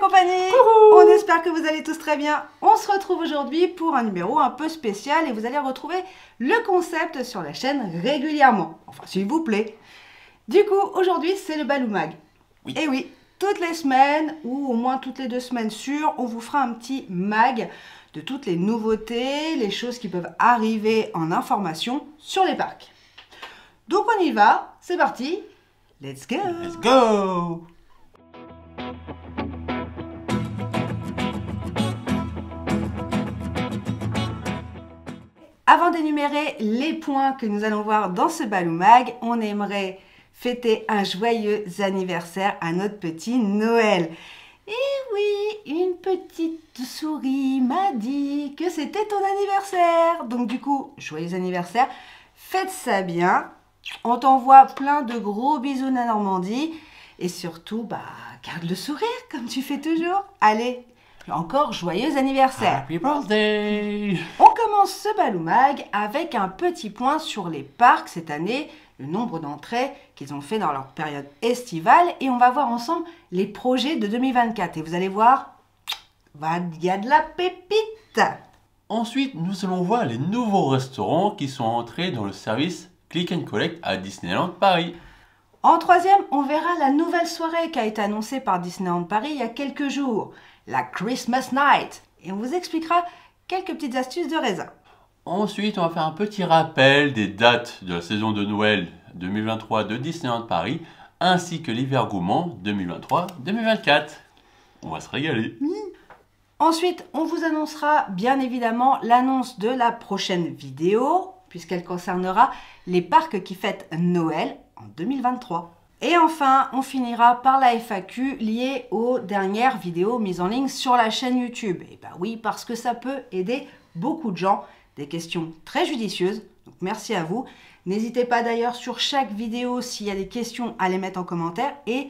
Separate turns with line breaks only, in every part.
compagnie.
Coucou.
On espère que vous allez tous très bien. On se retrouve aujourd'hui pour un numéro un peu spécial et vous allez retrouver le concept sur la chaîne régulièrement. Enfin, s'il vous plaît. Du coup, aujourd'hui, c'est le Balou Mag.
Oui.
Et oui, toutes les semaines, ou au moins toutes les 2 semaines sûres, on vous fera un petit mag de toutes les nouveautés, les choses qui peuvent arriver en information sur les parcs. Donc on y va, c'est parti. Let's go!
Let's go!
Avant d'énumérer les points que nous allons voir dans ce Balou Mag, on aimerait fêter un joyeux anniversaire à notre petit Noël. Et oui, une petite souris m'a dit que c'était ton anniversaire. Donc du coup, joyeux anniversaire, faites ça bien. On t'envoie plein de gros bisous à Normandie. Et surtout, garde le sourire comme tu fais toujours. Allez, encore joyeux anniversaire.
Happy birthday!
On commence ce Balou Mag avec un petit point sur les parcs cette année, le nombre d'entrées qu'ils ont fait dans leur période estivale et on va voir ensemble les projets de 2024. Et vous allez voir, il y a de la pépite.
Ensuite, nous allons voir les nouveaux restaurants qui sont entrés dans le service Click and Collect à Disneyland Paris.
En troisième, on verra la nouvelle soirée qui a été annoncée par Disneyland Paris il y a quelques jours, la Christmas Night. Et on vous expliquera quelques petites astuces de raisin.
Ensuite, on va faire un petit rappel des dates de la saison de Noël 2023 de Disneyland Paris, ainsi que l'hiver gourmand 2023-2024. On va se régaler.
Ensuite, on vous annoncera bien évidemment l'annonce de la prochaine vidéo, puisqu'elle concernera les parcs qui fêtent Noël en 2023. Et enfin, on finira par la FAQ liée aux dernières vidéos mises en ligne sur la chaîne YouTube. Et oui, parce que ça peut aider beaucoup de gens. Des questions très judicieuses, donc merci à vous. N'hésitez pas d'ailleurs sur chaque vidéo s'il y a des questions à les mettre en commentaire et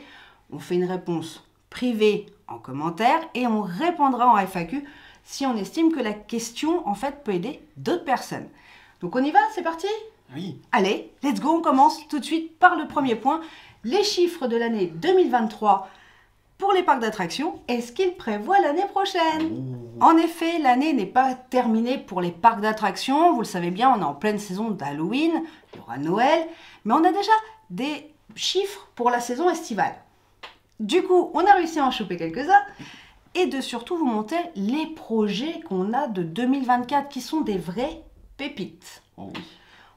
on fait une réponse privée en commentaire et on répondra en FAQ si on estime que la question en fait peut aider d'autres personnes. Donc on y va, c'est parti?
Oui.
Allez, let's go, on commence tout de suite par le premier point, les chiffres de l'année 2023 pour les parcs d'attractions et ce qu'ils prévoient l'année prochaine. En effet, l'année n'est pas terminée pour les parcs d'attractions. Vous le savez bien, on est en pleine saison d'Halloween, il y aura Noël, mais on a déjà des chiffres pour la saison estivale. Du coup, on a réussi à en choper quelques-uns et de surtout vous montrer les projets qu'on a de 2024 qui sont des vraies pépites.
Oh oui.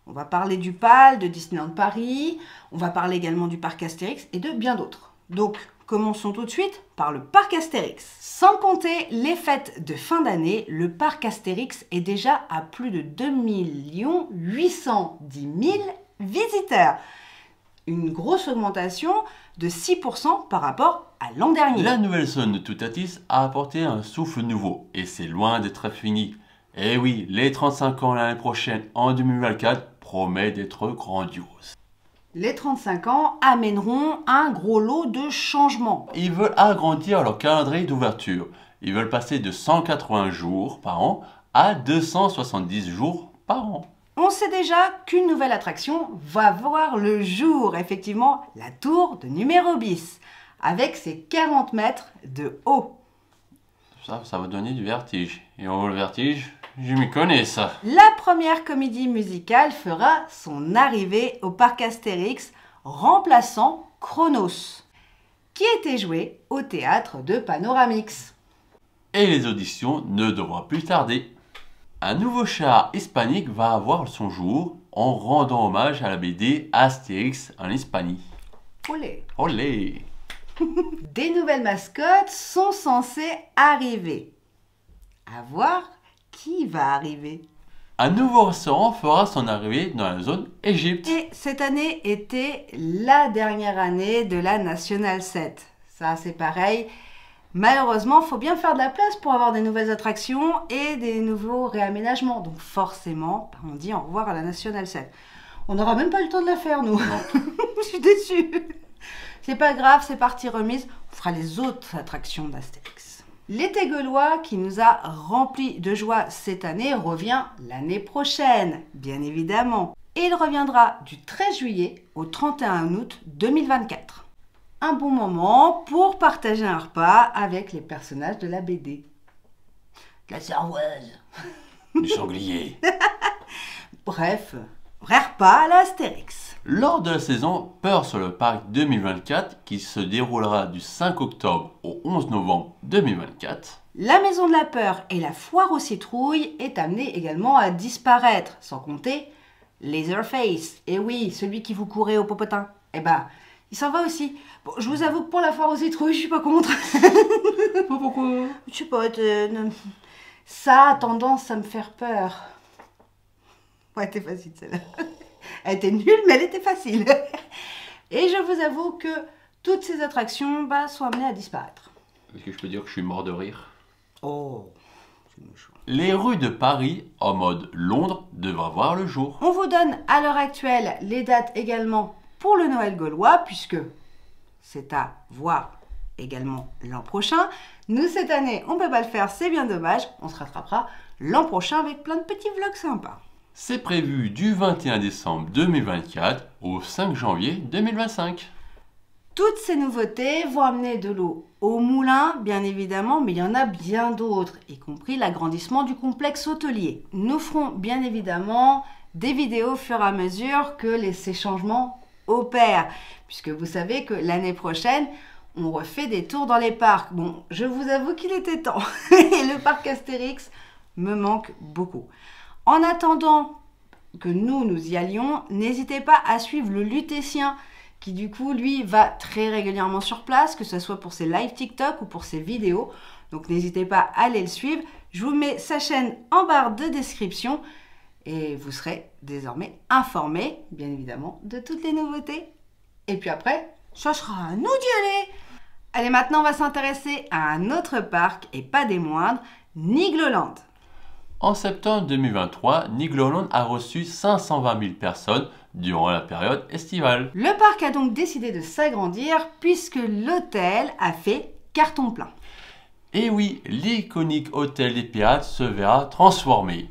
On va parler du PAL, de Disneyland Paris, on va parler également du parc Astérix et de bien d'autres. Donc, commençons tout de suite par le parc Astérix. Sans compter les fêtes de fin d'année, le parc Astérix est déjà à plus de 2 810 000 visiteurs. Une grosse augmentation de 6% par rapport à l'an dernier.
La nouvelle zone de Toutatis a apporté un souffle nouveau et c'est loin d'être fini. Et oui, les 35 ans l'année prochaine, en 2024, promet d'être grandiose.
Les 35 ans amèneront un gros lot de changements.
Ils veulent agrandir leur calendrier d'ouverture. Ils veulent passer de 180 jours par an à 270 jours par an.
On sait déjà qu'une nouvelle attraction va voir le jour, effectivement, la tour de numéro bis, avec ses 40 mètres de haut.
Ça va donner du vertige. Et le vertige, je m'y connais ça.
La première comédie musicale fera son arrivée au parc Astérix, remplaçant Chronos, qui était joué au théâtre de Panoramix.
Et les auditions ne devront plus tarder. Un nouveau char hispanique va avoir son jour en rendant hommage à la BD Astérix en Hispanie.
Olé.
Olé!
Des nouvelles mascottes sont censées arriver. À voir qui va arriver.
Un nouveau restaurant fera son arrivée dans la zone Égypte.
Et cette année était la dernière année de la National 7. Ça, c'est pareil. Malheureusement, il faut bien faire de la place pour avoir des nouvelles attractions et des nouveaux réaménagements. Donc forcément, on dit au revoir à la National 7. On n'aura même pas eu le temps de la faire, nous. Je suis déçue. C'est pas grave, c'est partie remise. On fera les autres attractions d'Astérix. L'été gaulois qui nous a rempli de joie cette année revient l'année prochaine, bien évidemment. Et il reviendra du 13 juillet au 31 août 2024. un bon moment pour partager un repas avec les personnages de la BD. De la cervoise.
Du sanglier.
Bref, vrai repas à la Astérix.
Lors de la saison Peur sur le parc 2024, qui se déroulera du 5 octobre au 11 novembre 2024,
la Maison de la Peur et la Foire aux Citrouilles est amenée également à disparaître, sans compter Laserface. Et oui, celui qui vous courait au popotin. Eh ben, il s'en va aussi. Bon, je vous avoue que pour la Foire aux Citrouilles, je suis pas contre.
Pourquoi?
Je sais pas, ça a tendance à me faire peur. Ouais, elle était facile celle-là. Elle était nulle, mais elle était facile. Et je vous avoue que toutes ces attractions sont amenées à disparaître.
Est-ce que je peux dire que je suis mort de rire?
Oh, c'est méchant.
Les rues de Paris, en mode Londres, devraient voir le jour.
On vous donne à l'heure actuelle les dates également pour le Noël gaulois, puisque c'est à voir également l'an prochain. Nous, cette année, on ne peut pas le faire, c'est bien dommage. On se rattrapera l'an prochain avec plein de petits vlogs sympas.
C'est prévu du 21 décembre 2024 au 5 janvier 2025.
Toutes ces nouveautés vont amener de l'eau au moulin, bien évidemment, mais il y en a bien d'autres, y compris l'agrandissement du complexe hôtelier. Nous ferons bien évidemment des vidéos au fur et à mesure que ces changements opèrent, puisque vous savez que l'année prochaine, on refait des tours dans les parcs. Bon, je vous avoue qu'il était temps. Et le parc Astérix me manque beaucoup. En attendant que nous y allions, n'hésitez pas à suivre le Lutétien qui du coup, lui, va très régulièrement sur place, que ce soit pour ses live TikTok ou pour ses vidéos. Donc n'hésitez pas à aller le suivre. Je vous mets sa chaîne en barre de description et vous serez désormais informés, bien évidemment, de toutes les nouveautés. Et puis après, ça sera à nous d'y aller. Allez, maintenant, on va s'intéresser à un autre parc, et pas des moindres, Nigloland.
En septembre 2023, Nigloland a reçu 520 000 personnes durant la période estivale.
Le parc a donc décidé de s'agrandir puisque l'hôtel a fait carton plein.
Et oui, l'iconique hôtel des pirates se verra transformé.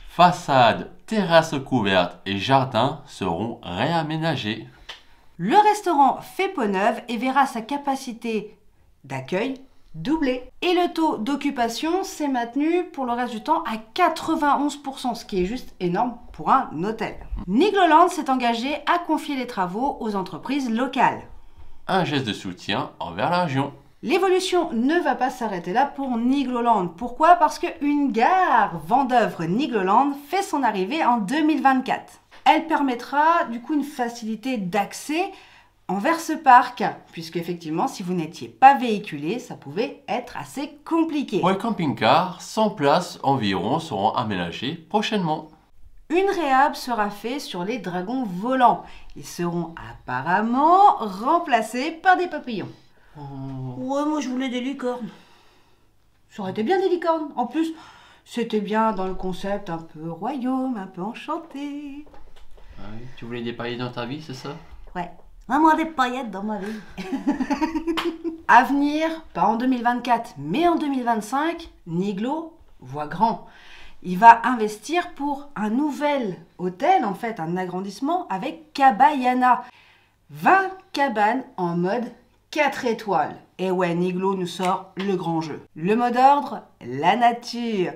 Façades, terrasses couvertes et jardins seront réaménagés.
Le restaurant fait peau neuve et verra sa capacité d'accueil doublée. Et le taux d'occupation s'est maintenu pour le reste du temps à 91%, ce qui est juste énorme pour un hôtel. Nigloland s'est engagé à confier les travaux aux entreprises locales.
Un geste de soutien envers la région.
L'évolution ne va pas s'arrêter là pour Nigloland. Pourquoi? Parce qu'une gare Vendeuvre-Nigloland fait son arrivée en 2024. Elle permettra du coup une facilité d'accès envers ce parc, puisque effectivement, si vous n'étiez pas véhiculé, ça pouvait être assez compliqué.
Pour les camping-cars, 100 places environ seront aménagées prochainement.
Une réhab sera faite sur les dragons volants. Ils seront apparemment remplacés par des papillons. Ouais, moi je voulais des licornes. Ça aurait été bien des licornes. En plus, c'était bien dans le concept un peu royaume, un peu enchanté.
Ah oui, tu voulais des paillettes dans ta vie, c'est ça?
Ouais. Vraiment des paillettes dans ma vie. À venir, pas en 2024, mais en 2025, Niglo voit grand. Il va investir pour un nouvel hôtel, en fait, un agrandissement avec Cabayana. 20 cabanes en mode 4 étoiles. Et ouais, Niglo nous sort le grand jeu. Le mot d'ordre, la nature,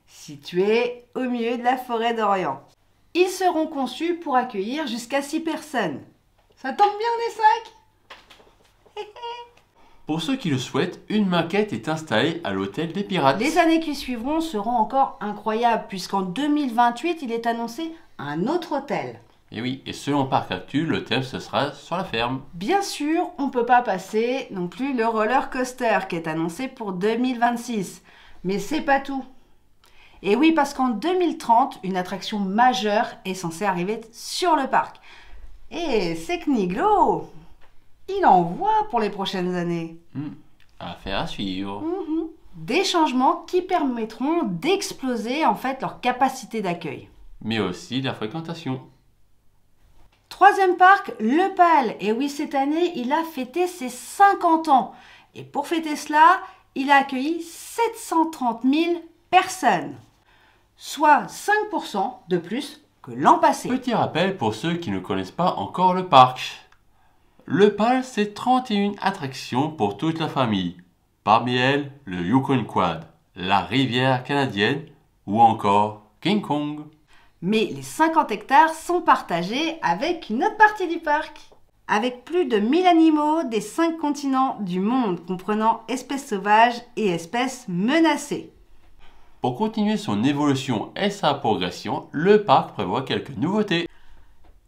située au milieu de la forêt d'Orient. Ils seront conçus pour accueillir jusqu'à 6 personnes. Ça tombe bien, on est 5.
Pour ceux qui le souhaitent, une maquette est installée à l'hôtel des pirates.
Les années qui suivront seront encore incroyables, puisqu'en 2028, il est annoncé un autre hôtel.
Et oui, et selon Parc Actu, le thème ce sera sur la ferme.
Bien sûr, on ne peut pas passer non plus le roller coaster qui est annoncé pour 2026. Mais c'est pas tout. Et oui, parce qu'en 2030, une attraction majeure est censée arriver sur le parc. Et c'est que Niglo, il envoie pour les prochaines années.
Affaire à suivre.
Des changements qui permettront d'exploser en fait leur capacité d'accueil.
Mais aussi la fréquentation.
Troisième parc, le PAL. Et oui, cette année, il a fêté ses 50 ans. Et pour fêter cela, il a accueilli 730 000 personnes. Soit 5% de plus que l'an passé.
Petit rappel pour ceux qui ne connaissent pas encore le parc. Le PAL, c'est 31 attractions pour toute la famille. Parmi elles, le Yukon Quad, la rivière canadienne ou encore King Kong.
Mais les 50 hectares sont partagés avec une autre partie du parc. Avec plus de 1000 animaux des 5 continents du monde, comprenant espèces sauvages et espèces menacées.
Pour continuer son évolution et sa progression, le parc prévoit quelques nouveautés.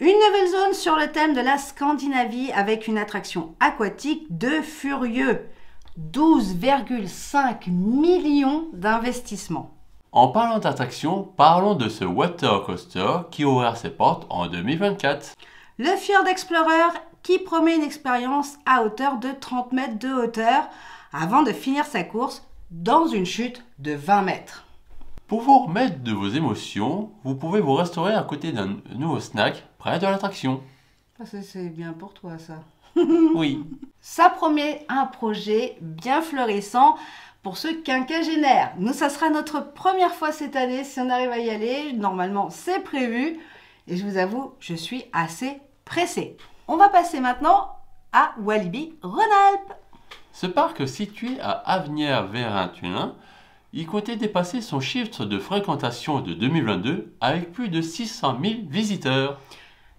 Une nouvelle zone sur le thème de la Scandinavie avec une attraction aquatique de furieux. 12,5 millions d'investissements.
En parlant d'attractions, parlons de ce water coaster qui ouvrira ses portes en 2024.
Le Fjord Explorer qui promet une expérience à hauteur de 30 mètres de hauteur avant de finir sa course dans une chute de 20 mètres.
Pour vous remettre de vos émotions, vous pouvez vous restaurer à côté d'un nouveau snack près de l'attraction.
C'est bien pour toi ça.
Oui.
Ça promet un projet bien florissant pour ce quinquagénaire. Nous, ça sera notre première fois cette année si on arrive à y aller. Normalement, c'est prévu. Et je vous avoue, je suis assez pressée. On va passer maintenant à Walibi Rhône-Alpes.
Ce parc situé à Asnières-Vérin-Thuin, il comptait dépasser son chiffre de fréquentation de 2022 avec plus de 600 000 visiteurs.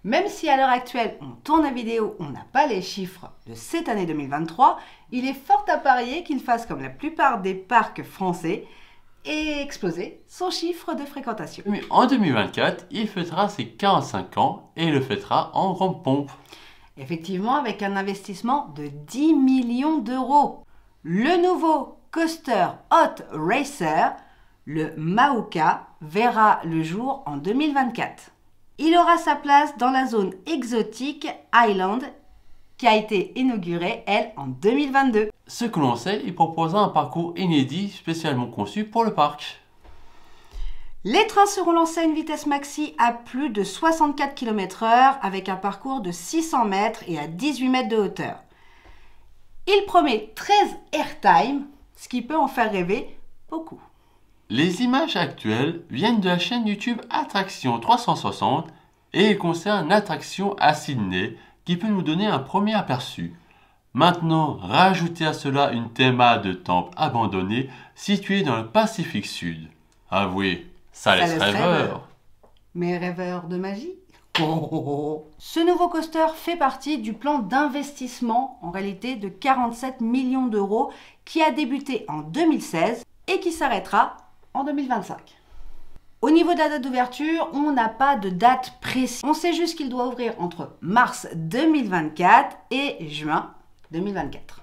Même si à l'heure actuelle, on tourne la vidéo, on n'a pas les chiffres de cette année 2023, il est fort à parier qu'il fasse comme la plupart des parcs français et exploser son chiffre de fréquentation.
Mais en 2024, il fêtera ses 45 ans et le fêtera en grande pompe.
Effectivement, avec un investissement de 10 millions d'euros. Le nouveau coaster Hot Racer, le Mauka, verra le jour en 2024. Il aura sa place dans la zone exotique Island qui a été inaugurée, elle, en 2022.
Ce que l'on sait, il proposera un parcours inédit spécialement conçu pour le parc.
Les trains seront lancés à une vitesse maxi à plus de 64 km/h avec un parcours de 600 mètres et à 18 mètres de hauteur. Il promet 13 airtime, ce qui peut en faire rêver beaucoup.
Les images actuelles viennent de la chaîne YouTube Attraction 360 et concernent l'attraction à Sydney qui peut nous donner un premier aperçu. Maintenant, rajoutez à cela une théma de temple abandonné située dans le Pacifique Sud. Avouez, ça laisse rêveur.
Mais rêveur de magie. Ce nouveau coaster fait partie du plan d'investissement, en réalité de 47 millions d'euros, qui a débuté en 2016 et qui s'arrêtera en 2025. Au niveau de la date d'ouverture, on n'a pas de date précise. On sait juste qu'il doit ouvrir entre mars 2024 et juin 2024.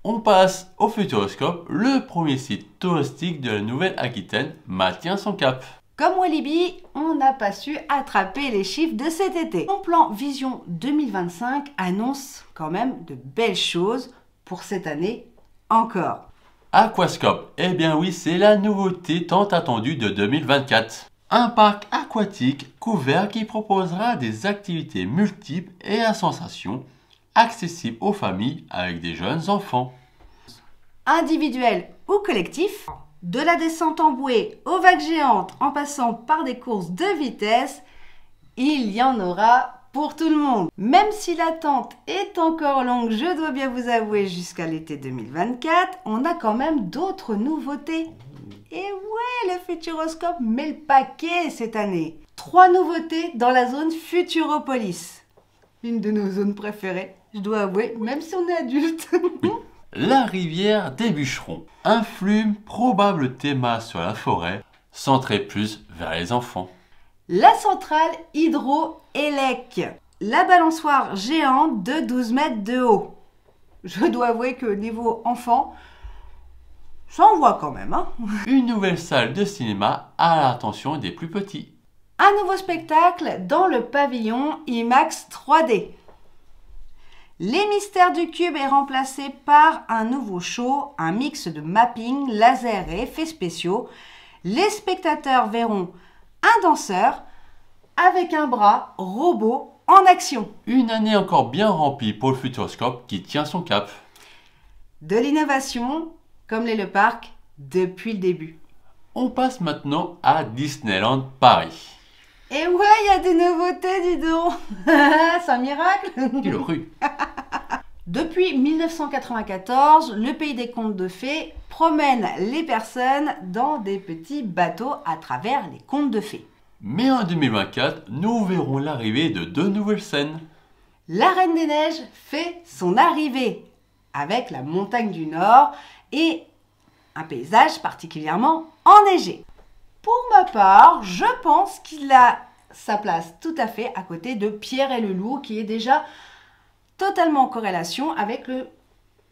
On passe au Futuroscope, le premier site touristique de la Nouvelle-Aquitaine maintient son cap.
Comme Walibi, on n'a pas su attraper les chiffres de cet été. Son plan Vision 2025 annonce quand même de belles choses pour cette année encore.
Aquascope, eh bien oui, c'est la nouveauté tant attendue de 2024. Un parc aquatique couvert qui proposera des activités multiples et à sensations accessibles aux familles avec des jeunes enfants.
Individuel ou collectif, de la descente en bouée aux vagues géantes en passant par des courses de vitesse, il y en aura pour tout le monde. Même si l'attente est encore longue, je dois bien vous avouer, jusqu'à l'été 2024, on a quand même d'autres nouveautés. Et ouais, le Futuroscope met le paquet cette année. 3 nouveautés dans la zone Futuropolis. Une de nos zones préférées, je dois avouer, même si on est adulte.
Oui. La rivière des bûcherons. Un flume probable théma sur la forêt, centré plus vers les enfants.
La centrale hydroélec. La balançoire géante de 12 mètres de haut. Je dois avouer que niveau enfant, ça en voit quand même. Hein.
Une nouvelle salle de cinéma à l'attention des plus petits.
Un nouveau spectacle dans le pavillon IMAX 3D. Les mystères du cube est remplacé par un nouveau show, un mix de mapping, laser et effets spéciaux. Les spectateurs verront un danseur avec un bras robot en action.
Une année encore bien remplie pour le Futuroscope qui tient son cap.
De l'innovation, comme l'est le parc, depuis le début.
On passe maintenant à Disneyland Paris.
Et ouais, il y a des nouveautés, dis donc. C'est un miracle.
Tu l'as cru.
Depuis 1994, le pays des contes de fées promène les personnes dans des petits bateaux à travers les contes de fées.
Mais en 2024, nous verrons l'arrivée de deux nouvelles scènes.
La Reine des Neiges fait son arrivée avec la montagne du Nord et un paysage particulièrement enneigé. Pour ma part, je pense qu'il a sa place tout à fait à côté de Pierre et le Loup, qui est déjà totalement en corrélation avec le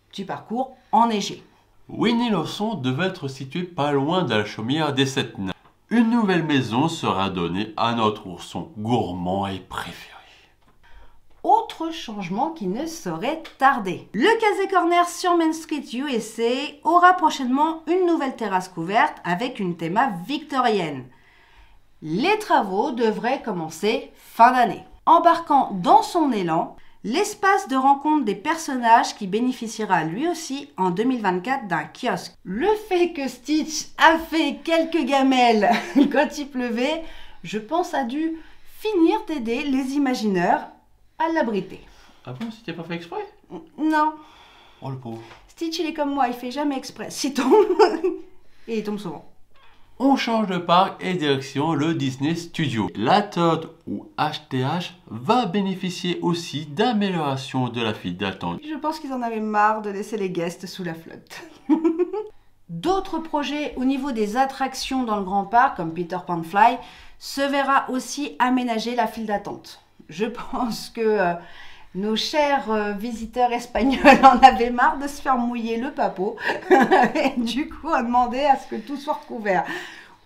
petit parcours enneigé.
Winnie l'ourson devait être situé pas loin de la chaumière des sept nains. Une nouvelle maison sera donnée à notre ourson gourmand et préféré.
Autre changement qui ne saurait tarder. Le Casey Corner sur Main Street USA aura prochainement une nouvelle terrasse couverte avec une théma victorienne. Les travaux devraient commencer fin d'année. Embarquant dans son élan, l'espace de rencontre des personnages qui bénéficiera lui aussi en 2024 d'un kiosque. Le fait que Stitch a fait quelques gamelles quand il pleuvait, je pense a dû finir d'aider les imagineurs à l'abriter.
Ah bon, c'était pas fait exprès?
Non.
Oh le pauvre.
Stitch il est comme moi, il fait jamais exprès. S'il tombe, et il tombe souvent.
On change de parc et direction le Disney Studio. La Todd ou HTH va bénéficier aussi d'amélioration de la file d'attente.
Je pense qu'ils en avaient marre de laisser les guests sous la flotte. D'autres projets au niveau des attractions dans le grand parc, comme Peter Pan Fly, se verra aussi aménager la file d'attente. Je pense que nos chers visiteurs espagnols en avaient marre de se faire mouiller le papeau et du coup on demandait à ce que tout soit recouvert.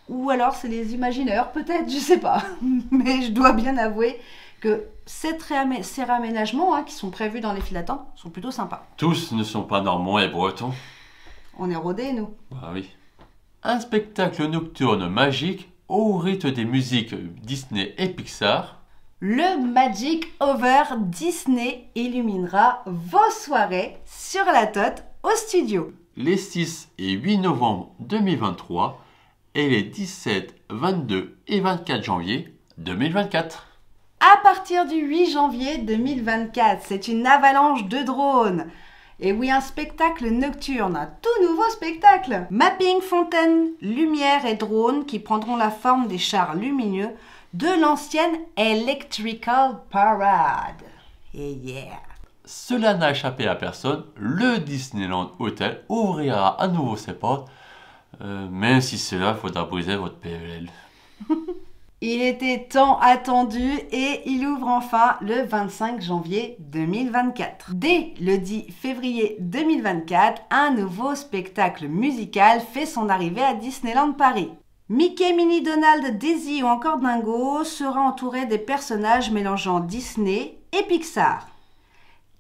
Ou alors c'est les imagineurs, peut-être, je sais pas. Mais je dois bien avouer que ces réaménagements qui sont prévus dans les files d'attente sont plutôt sympas.
Tous ne sont pas normands et bretons.
On est rodés, nous.
Ah oui. Un spectacle nocturne magique au rythme des musiques Disney et Pixar.
Le Magic Over Disney illuminera vos soirées sur la Todd au studio.
Les 6 et 8 novembre 2023 et les 17, 22 et 24 janvier 2024.
À partir du 8 janvier 2024, c'est une avalanche de drones. Et oui, un spectacle nocturne, un tout nouveau spectacle. Mapping, fontaine, lumière et drones qui prendront la forme des chars lumineux de l'ancienne Electrical Parade. Et yeah!
Cela n'a échappé à personne, le Disneyland Hotel ouvrira à nouveau ses portes. Même si cela, il faudra briser votre PLL.
Il était tant attendu et il ouvre enfin le 25 janvier 2024. Dès le 10 février 2024, un nouveau spectacle musical fait son arrivée à Disneyland Paris. Mickey, Minnie, Donald, Daisy ou encore Dingo sera entouré des personnages mélangeant Disney et Pixar.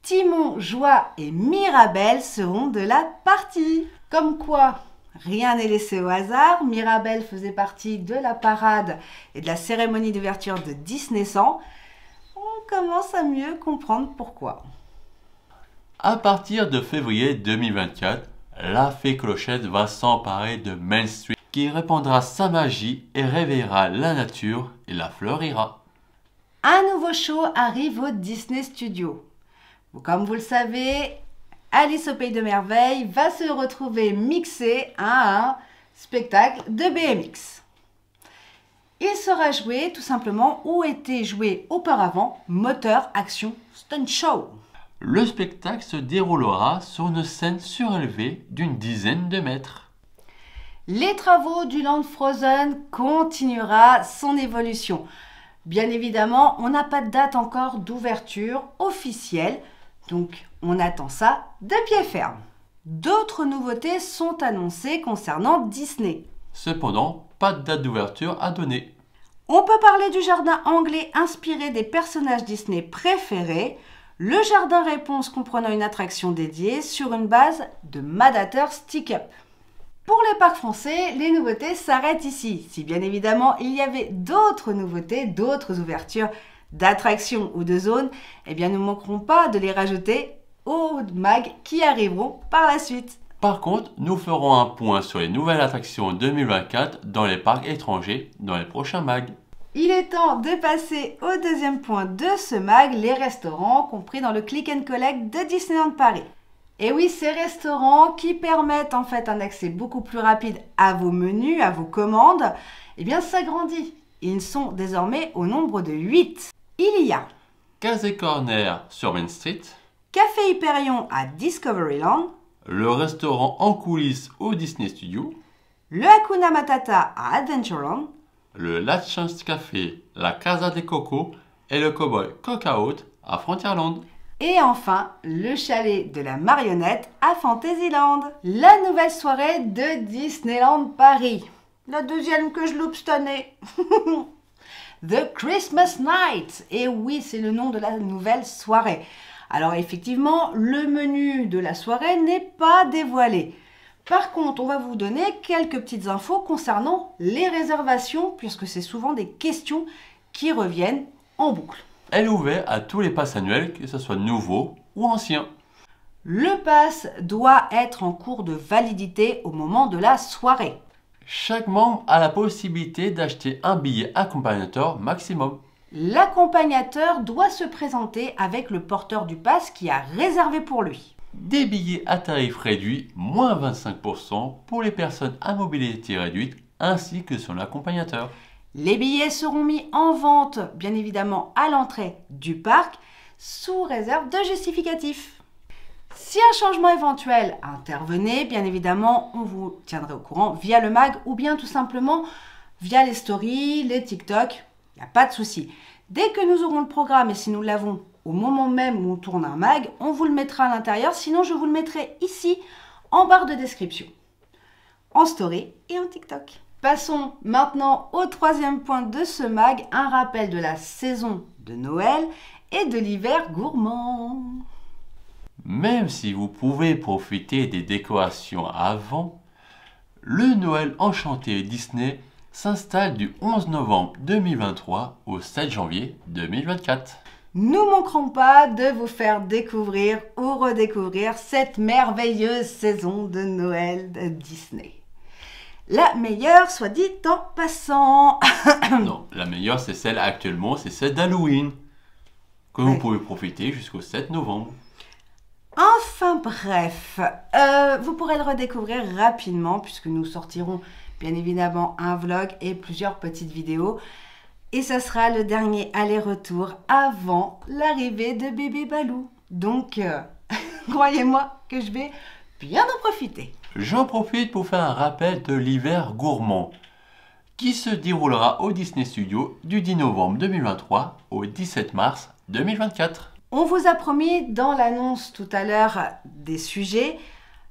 Timon, Joie et Mirabel seront de la partie. Comme quoi, rien n'est laissé au hasard. Mirabel faisait partie de la parade et de la cérémonie d'ouverture de Disney 100. On commence à mieux comprendre pourquoi.
À partir de février 2024, la fée Clochette va s'emparer de Main Street, qui répandra sa magie et réveillera la nature et la fleurira.
Un nouveau show arrive au Disney Studio. Comme vous le savez, Alice au Pays de Merveilles va se retrouver mixée à un spectacle de BMX. Il sera joué tout simplement où était joué auparavant Moteur Action Stunt Show.
Le spectacle se déroulera sur une scène surélevée d'une dizaine de mètres.
Les travaux du Land Frozen continuera son évolution. Bien évidemment, on n'a pas de date encore d'ouverture officielle, donc on attend ça de pied ferme. D'autres nouveautés sont annoncées concernant Disney.
Cependant, pas de date d'ouverture à donner.
On peut parler du jardin anglais inspiré des personnages Disney préférés, le jardin réponse comprenant une attraction dédiée sur une base de Madateur Stick-Up. Pour les parcs français, les nouveautés s'arrêtent ici. Si bien évidemment il y avait d'autres nouveautés, d'autres ouvertures d'attractions ou de zones, eh bien nous ne manquerons pas de les rajouter aux mags qui arriveront par la suite.
Par contre, nous ferons un point sur les nouvelles attractions 2024 dans les parcs étrangers dans les prochains mags.
Il est temps de passer au deuxième point de ce mag, les restaurants compris dans le Click and Collect de Disneyland Paris. Et oui, ces restaurants qui permettent en fait un accès beaucoup plus rapide à vos menus, à vos commandes, eh bien s'agrandit. Ils sont désormais au nombre de 8. Il y a
Casey Corner sur Main Street,
Café Hyperion à Discoveryland,
le restaurant en coulisses au Disney Studio,
le Hakuna Matata à Adventureland,
le La Chance Café, la Casa de Coco et le Cowboy Cookout à Frontierland.
et enfin le chalet de la marionnette à Fantasyland. La nouvelle soirée de Disneyland Paris. La deuxième que je loupe cette année. The Christmas Night. Et oui, c'est le nom de la nouvelle soirée. Alors effectivement, le menu de la soirée n'est pas dévoilé. Par contre, on va vous donner quelques petites infos concernant les réservations, puisque c'est souvent des questions qui reviennent en boucle.
Elle est ouverte à tous les passes annuels, que ce soit nouveaux ou anciens.
Le pass doit être en cours de validité au moment de la soirée.
Chaque membre a la possibilité d'acheter un billet accompagnateur maximum.
L'accompagnateur doit se présenter avec le porteur du pass qui a réservé pour lui.
Des billets à tarif réduit, moins 25% pour les personnes à mobilité réduite, ainsi que son accompagnateur.
Les billets seront mis en vente, bien évidemment, à l'entrée du parc, sous réserve de justificatif. Si un changement éventuel intervenait, bien évidemment, on vous tiendrait au courant via le mag ou bien tout simplement via les stories, les TikTok. Il n'y a pas de souci. Dès que nous aurons le programme et si nous l'avons au moment même où on tourne un mag, on vous le mettra à l'intérieur. Sinon, je vous le mettrai ici en barre de description, en story et en TikTok. Passons maintenant au troisième point de ce mag, un rappel de la saison de Noël et de l'hiver gourmand.
Même si vous pouvez profiter des décorations avant, le Noël enchanté Disney s'installe du 11 novembre 2023 au 7 janvier 2024.
Nous ne manquerons pas de vous faire découvrir ou redécouvrir cette merveilleuse saison de Noël de Disney. La meilleure, soit dit en passant.
Non, la meilleure c'est celle actuellement, c'est celle d'Halloween, que vous pouvez profiter jusqu'au 7 novembre.
Enfin bref, vous pourrez le redécouvrir rapidement puisque nous sortirons bien évidemment un vlog et plusieurs petites vidéos. Et ça sera le dernier aller-retour avant l'arrivée de bébé Balou. Donc, croyez-moi que je vais bien en profiter.
J'en profite pour faire un rappel de l'hiver gourmand, qui se déroulera au Disney Studio du 10 novembre 2023 au 17 mars 2024.
On vous a promis dans l'annonce tout à l'heure des sujets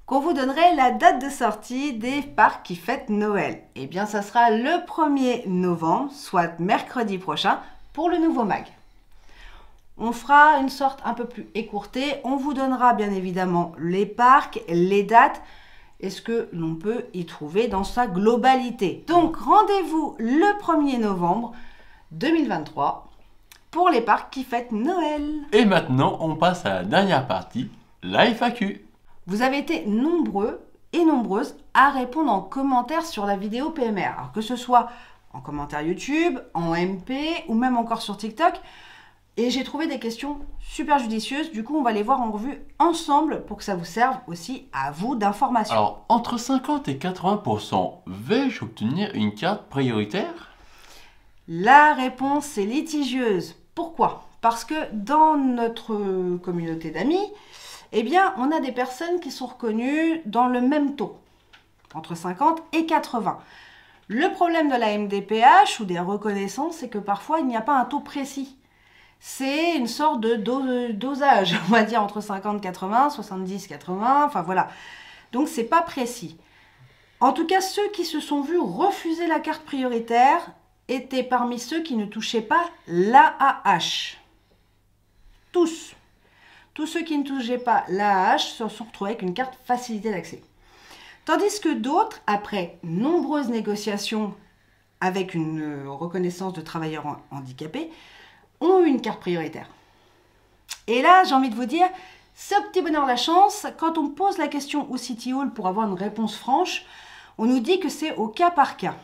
qu'on vous donnerait la date de sortie des parcs qui fêtent Noël. Eh bien, ça sera le 1er novembre, soit mercredi prochain, pour le nouveau mag. On fera une sorte un peu plus écourtée. On vous donnera bien évidemment les parcs, les dates et ce que l'on peut y trouver dans sa globalité. Donc, rendez-vous le 1er novembre 2023 pour les parcs qui fêtent Noël.
Et maintenant, on passe à la dernière partie, la FAQ.
Vous avez été nombreux et nombreuses à répondre en commentaire sur la vidéo PMR. Alors que ce soit en commentaire YouTube, en MP ou même encore sur TikTok. Et j'ai trouvé des questions super judicieuses. Du coup, on va les voir en revue ensemble pour que ça vous serve aussi à vous d'information.
Alors, entre 50 et 80%, vais-je obtenir une carte prioritaire?
La réponse est litigieuse. Pourquoi? Parce que dans notre communauté d'amis, eh bien, on a des personnes qui sont reconnues dans le même taux, entre 50 et 80. Le problème de la MDPH ou des reconnaissances, c'est que parfois, il n'y a pas un taux précis. C'est une sorte de dosage, on va dire entre 50 80, 70 80, enfin voilà. Donc, c'est pas précis. En tout cas, ceux qui se sont vus refuser la carte prioritaire étaient parmi ceux qui ne touchaient pas l'AAH. Tous. Tous ceux qui ne touchaient pas l'AAH se sont retrouvés avec une carte facilité d'accès. Tandis que d'autres, après nombreuses négociations avec une reconnaissance de travailleurs handicapés, ont eu une carte prioritaire. Et là, j'ai envie de vous dire, c'est au petit bonheur la chance. Quand on pose la question au City Hall pour avoir une réponse franche, on nous dit que c'est au cas par cas.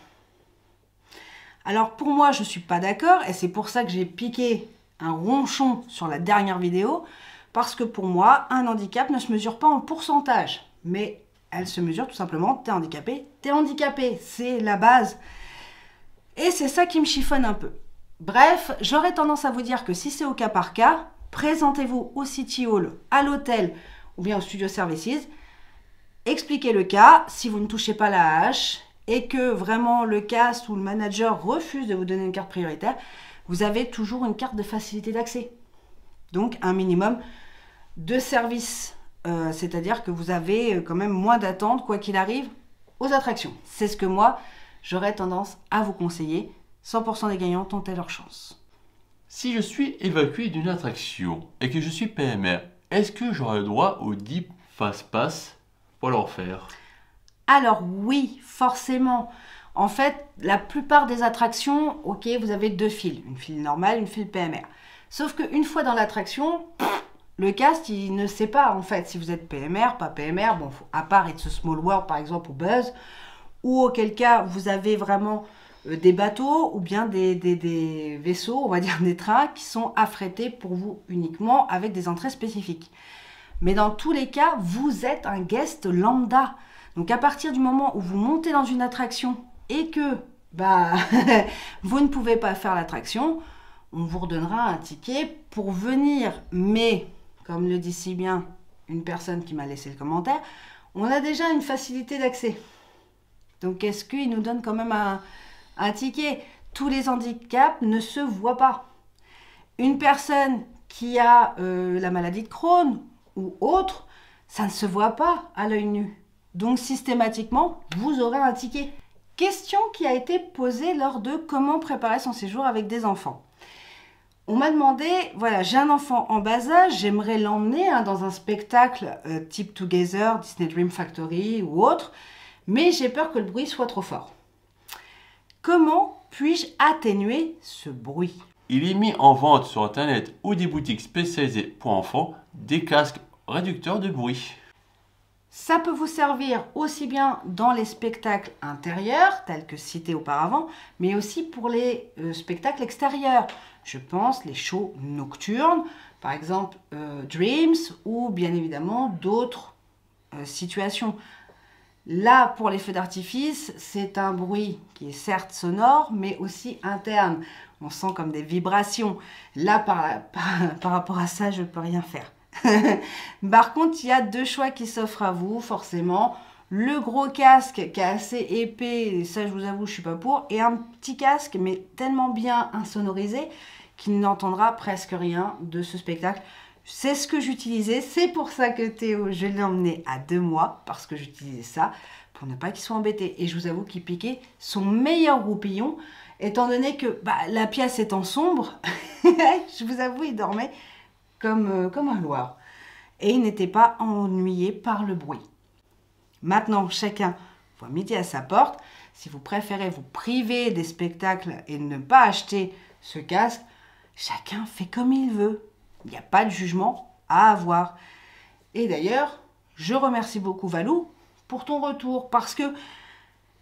Alors pour moi, je ne suis pas d'accord et c'est pour ça que j'ai piqué un ronchon sur la dernière vidéo, parce que pour moi, un handicap ne se mesure pas en pourcentage, mais elle se mesure tout simplement, t'es handicapé, c'est la base. Et c'est ça qui me chiffonne un peu. Bref, j'aurais tendance à vous dire que si c'est au cas par cas, présentez-vous au City Hall, à l'hôtel ou bien au Studio Services, expliquez le cas, si vous ne touchez pas la hache et que vraiment le cast ou le manager refuse de vous donner une carte prioritaire, vous avez toujours une carte de facilité d'accès. Donc un minimum de service, c'est-à-dire que vous avez quand même moins d'attente, quoi qu'il arrive, aux attractions. C'est ce que moi, j'aurais tendance à vous conseiller. 100% des gagnants tentez leur chance.
Si je suis évacué d'une attraction et que je suis PMR, est-ce que j'aurai le droit au Deep Fast Pass pour le refaire?
Alors oui, forcément. En fait, la plupart des attractions, ok, vous avez deux files. Une file normale, une file PMR. Sauf qu'une fois dans l'attraction, le cast, il ne sait pas en fait si vous êtes PMR, pas PMR. Bon, à part It's a Small World par exemple ou Buzz, ou auquel cas vous avez vraiment des bateaux ou bien des vaisseaux, on va dire des trains qui sont affrétés pour vous uniquement avec des entrées spécifiques. Mais dans tous les cas, vous êtes un guest lambda. Donc à partir du moment où vous montez dans une attraction et que vous ne pouvez pas faire l'attraction, on vous redonnera un ticket pour venir. Mais, comme le dit si bien une personne qui m'a laissé le commentaire, on a déjà une facilité d'accès. Donc est-ce qu'il nous donne quand même un ticket? Tous les handicaps ne se voient pas. Une personne qui a la maladie de Crohn ou autre, ça ne se voit pas à l'œil nu. Donc systématiquement, vous aurez un ticket. Question qui a été posée lors de comment préparer son séjour avec des enfants. On m'a demandé, voilà, j'ai un enfant en bas âge, j'aimerais l'emmener dans un spectacle type Together, Disney Dream Factory ou autre, mais j'ai peur que le bruit soit trop fort. Comment puis-je atténuer ce bruit?
Il est mis en vente sur internet ou des boutiques spécialisées pour enfants des casques réducteurs de bruit.
Ça peut vous servir aussi bien dans les spectacles intérieurs, tels que cités auparavant, mais aussi pour les spectacles extérieurs. Je pense les shows nocturnes, par exemple Dreams, ou bien évidemment d'autres situations. Là, pour les feux d'artifice, c'est un bruit qui est certes sonore, mais aussi interne. On sent comme des vibrations. Là, par rapport à ça, je ne peux rien faire. Par contre, il y a deux choix qui s'offrent à vous, forcément. Le gros casque qui est assez épais, et ça je vous avoue, je suis pas pour. Et un petit casque, mais tellement bien insonorisé qu'il n'entendra presque rien de ce spectacle. C'est ce que j'utilisais. C'est pour ça que Théo, je l'ai emmené à 2 mois, parce que j'utilisais ça, pour ne pas qu'il soit embêté. Et je vous avoue qu'il piquait son meilleur roupillon, étant donné que la pièce étant sombre, je vous avoue, il dormait comme un loir. Et il n'était pas ennuyé par le bruit. Maintenant, chacun voit midi à sa porte. Si vous préférez vous priver des spectacles et ne pas acheter ce casque, chacun fait comme il veut. Il n'y a pas de jugement à avoir. Et d'ailleurs, je remercie beaucoup Valou pour ton retour, parce que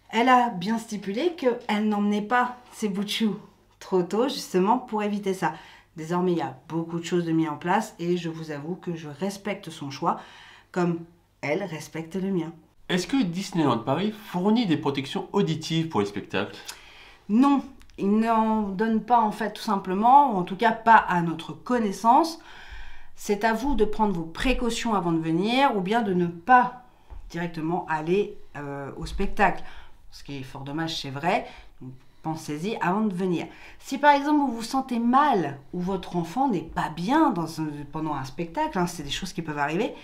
elle a bien stipulé qu'elle n'emmenait pas ses bouts de chou trop tôt, justement pour éviter ça. Désormais, il y a beaucoup de choses de mis en place et je vous avoue que je respecte son choix comme elle respecte le mien.
Est-ce que Disneyland Paris fournit des protections auditives pour les spectacles?
Non, il n'en donne pas en fait tout simplement, ou en tout cas pas à notre connaissance. C'est à vous de prendre vos précautions avant de venir ou bien de ne pas directement aller au spectacle. Ce qui est fort dommage, c'est vrai. Donc, pensez-y avant de venir. Si par exemple vous vous sentez mal ou votre enfant n'est pas bien pendant un spectacle, c'est des choses qui peuvent arriver,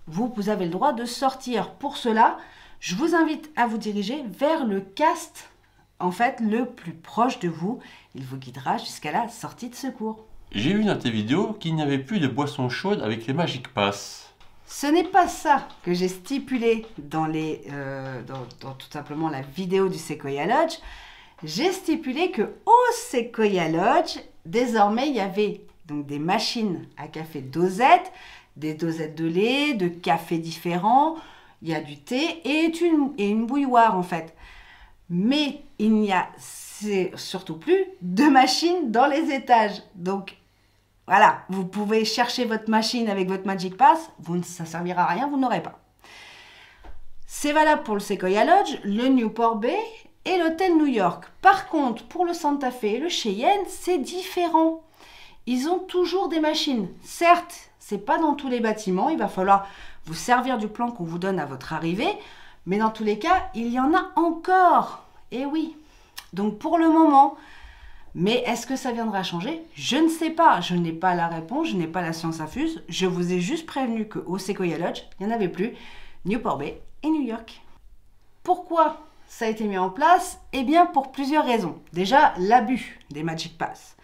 vous avez le droit de sortir. Pour cela, je vous invite à vous diriger vers le cast en fait le plus proche de vous. Il vous guidera jusqu'à la sortie de secours.
J'ai vu dans tes vidéos qu'il n'y avait plus de boissons chaudes avec les Magic Pass.
Ce n'est pas ça que j'ai stipulé dans tout simplement la vidéo du Sequoia Lodge. J'ai stipulé que au Sequoia Lodge, désormais, il y avait donc des machines à café dosettes, des dosettes de lait, de café différents, il y a du thé et une bouilloire en fait. Mais il n'y a c'est surtout plus de machines dans les étages. Donc, voilà, vous pouvez chercher votre machine avec votre Magic Pass, ça ne servira à rien, vous n'aurez pas. C'est valable pour le Sequoia Lodge, le Newport Bay et l'hôtel New York. Par contre, pour le Santa Fe et le Cheyenne, c'est différent. Ils ont toujours des machines. Certes, c'est pas dans tous les bâtiments, il va falloir vous servir du plan qu'on vous donne à votre arrivée, mais dans tous les cas, il y en a encore. Et oui. Donc pour le moment, mais est-ce que ça viendra changer? Je ne sais pas. Je n'ai pas la réponse, je n'ai pas la science infuse. Je vous ai juste prévenu qu'au Sequoia Lodge, il n'y en avait plus. Newport Bay et New York. Pourquoi ça a été mis en place? Eh bien pour plusieurs raisons. Déjà, l'abus des Magic Pass.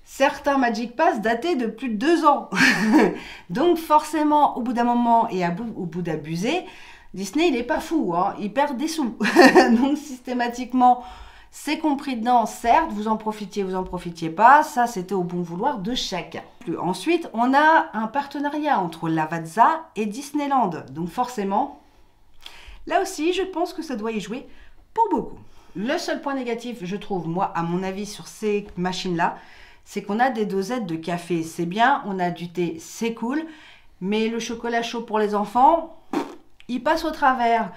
Certains Magic Pass dataient de plus de 2 ans. Donc forcément, au bout d'un moment et au bout d'abuser, Disney, il n'est pas fou, hein, il perd des sous. Donc systématiquement, c'est compris dedans, certes, vous en profitiez pas, ça c'était au bon vouloir de chacun. Ensuite, on a un partenariat entre Lavazza et Disneyland. Donc forcément, là aussi, je pense que ça doit y jouer pour beaucoup. Le seul point négatif, je trouve, moi, à mon avis, sur ces machines-là, c'est qu'on a des dosettes de café. C'est bien, on a du thé, c'est cool, mais le chocolat chaud pour les enfants, il passe au travers.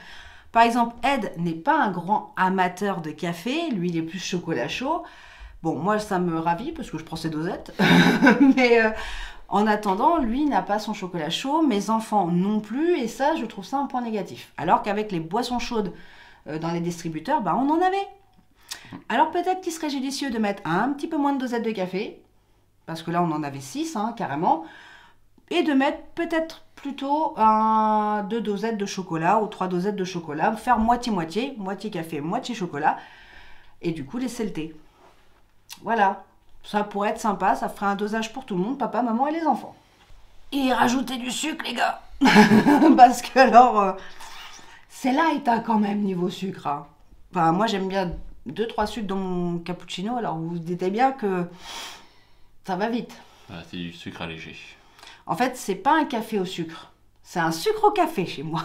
Par exemple, Ed n'est pas un grand amateur de café, lui il est plus chocolat chaud. Bon, moi ça me ravit parce que je prends ses dosettes, mais en attendant, lui n'a pas son chocolat chaud, mes enfants non plus, et ça je trouve ça un point négatif. Alors qu'avec les boissons chaudes dans les distributeurs, bah, on en avait. Alors peut-être qu'il serait judicieux de mettre un petit peu moins de dosettes de café, parce que là on en avait 6 hein, carrément, et de mettre peut-être plutôt 2 dosettes de chocolat ou 3 dosettes de chocolat, faire moitié-moitié, moitié café, moitié chocolat, et du coup laisser le thé. Voilà, ça pourrait être sympa, ça ferait un dosage pour tout le monde, papa, maman et les enfants. Et rajoutez du sucre les gars, parce que alors, c'est light hein, quand même niveau sucre. Hein. Enfin, moi j'aime bien 2-3 sucres dans mon cappuccino, alors vous vous dites bien que ça va vite.
Ah, c'est du sucre allégé.
En fait, c'est pas un café au sucre, c'est un sucre au café chez moi.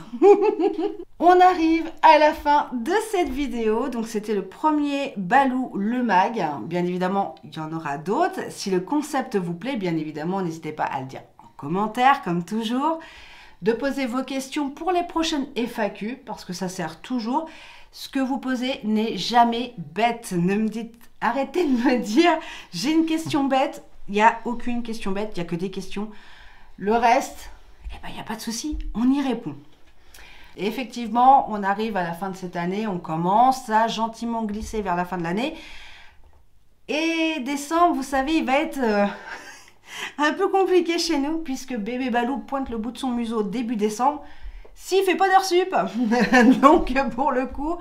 On arrive à la fin de cette vidéo, donc c'était le premier Balou le Mag. Bien évidemment, il y en aura d'autres. Si le concept vous plaît, bien évidemment, n'hésitez pas à le dire en commentaire, comme toujours. De poser vos questions pour les prochaines FAQ, parce que ça sert toujours. Ce que vous posez n'est jamais bête. Ne me dites, arrêtez de me dire, j'ai une question bête. Il n'y a aucune question bête, il n'y a que des questions. Le reste, eh ben, il n'y a pas de souci, on y répond. Et effectivement, on arrive à la fin de cette année, on commence à gentiment glisser vers la fin de l'année. Et décembre, vous savez, il va être un peu compliqué chez nous, puisque bébé Balou pointe le bout de son museau début décembre, s'il ne fait pas d'heure sup. Donc pour le coup,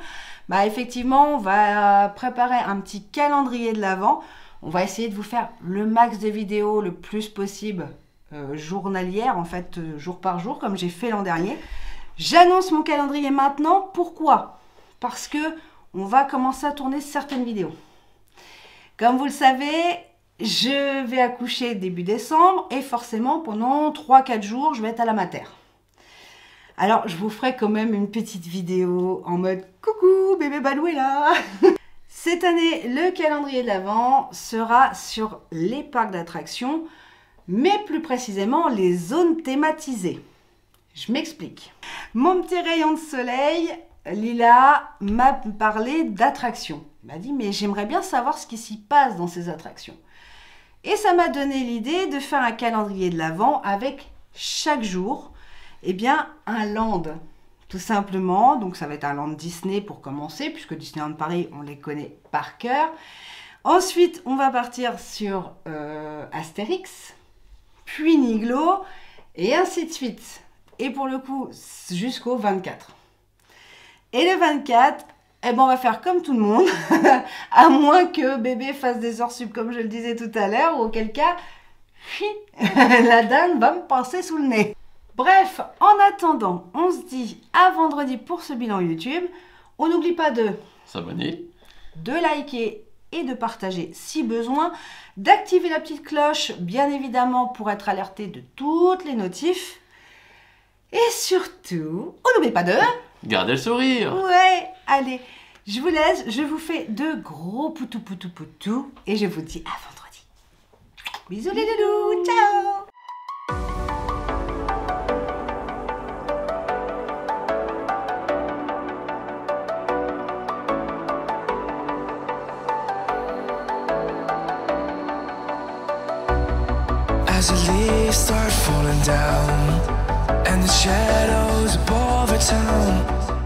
bah, effectivement, on va préparer un petit calendrier de l'Avent. On va essayer de vous faire le max de vidéos le plus possible journalière, en fait, jour par jour, comme j'ai fait l'an dernier. J'annonce mon calendrier maintenant. Pourquoi? Parce que on va commencer à tourner certaines vidéos. Comme vous le savez, je vais accoucher début décembre et forcément, pendant 3-4 jours, je vais être à la mater. Alors, je vous ferai quand même une petite vidéo en mode « Coucou, bébé Balou est là !» Cette année, le calendrier de l'Avent sera sur les parcs d'attractions, mais plus précisément les zones thématisées. Je m'explique. Mon petit rayon de soleil, Lila, m'a parlé d'attractions. Il m'a dit, mais j'aimerais bien savoir ce qui s'y passe dans ces attractions. Et ça m'a donné l'idée de faire un calendrier de l'Avent avec chaque jour, eh bien, un land. Tout simplement, donc ça va être un land Disney pour commencer, puisque Disneyland Paris, on les connaît par cœur. Ensuite, on va partir sur Astérix, puis Niglo, et ainsi de suite. Et pour le coup, jusqu'au 24. Et le 24, eh ben, on va faire comme tout le monde, à moins que bébé fasse des heures sup, comme je le disais tout à l'heure, ou auquel cas, la dinde va me passer sous le nez. Bref, en attendant, on se dit à vendredi pour ce bilan YouTube. On n'oublie pas de
s'abonner,
de liker et de partager si besoin, d'activer la petite cloche, bien évidemment, pour être alerté de toutes les notifs. Et surtout, on n'oublie pas de...
garder le sourire.
Ouais, allez, Je vous laisse, je vous fais de gros poutou poutou poutou et je vous dis à vendredi. Bisous les loulous, ciao.
As the leaves start falling down and the shadows above our town